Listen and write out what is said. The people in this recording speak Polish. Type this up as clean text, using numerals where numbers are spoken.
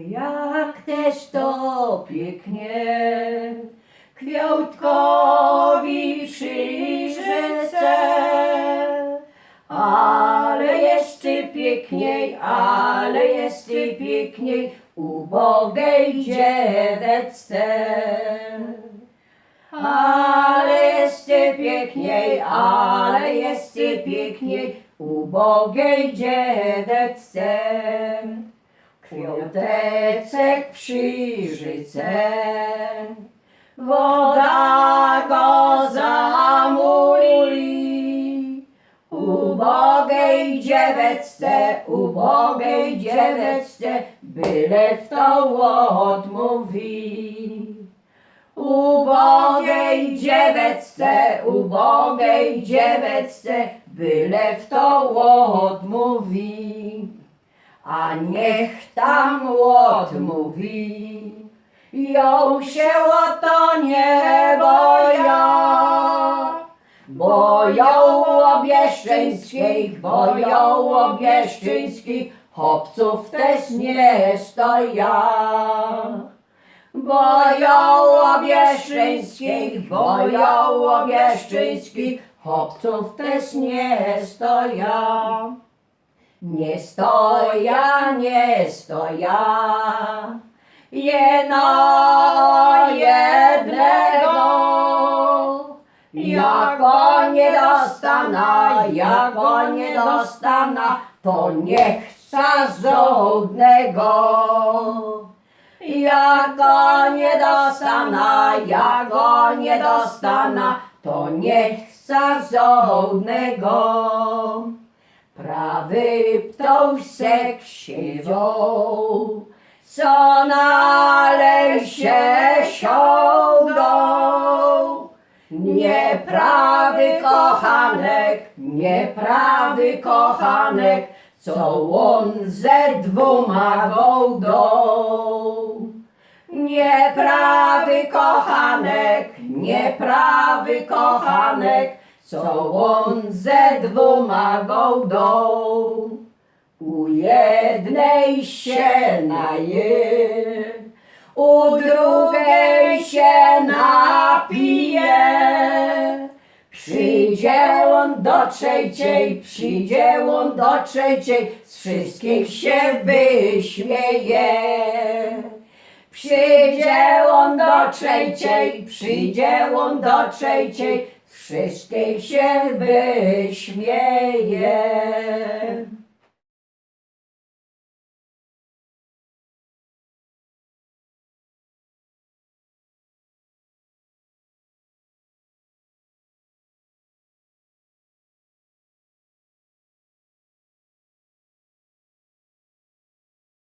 Jak też to pięknie kwiatkowi przyjrzeć, ale jeszcze piękniej ubogej dzieweczce. Ale jeszcze piękniej ubogiej dzieweczce. Kwiateczek przyjrzyce, woda go zamuli. Ubogiej dzieweczce, byle w to odmówi. Ubogiej dzieweczce, byle w to odmówi. A niech tam odmówi, ją się o to nie boja, boją obieszczyńskich, chłopców też nie stoja. Boją obieszczyńskich, chłopców też nie stoja. Nie stoja, jeno jednego. Jak go nie dostana, to nie chce żołdnego. Jak go nie dostana, to nie chce żołdnego. Prawy ptąsek siedział, co na lesie siądą. Nieprawy kochanek, co on ze dwoma gołdą. Nieprawy kochanek, co on ze dwoma gołdą. U jednej się naje, u drugiej się napije. Przyjdzie on do trzeciej, z wszystkich się wyśmieje. Przyjdzie on do trzeciej, z wszystkich się wyśmieje.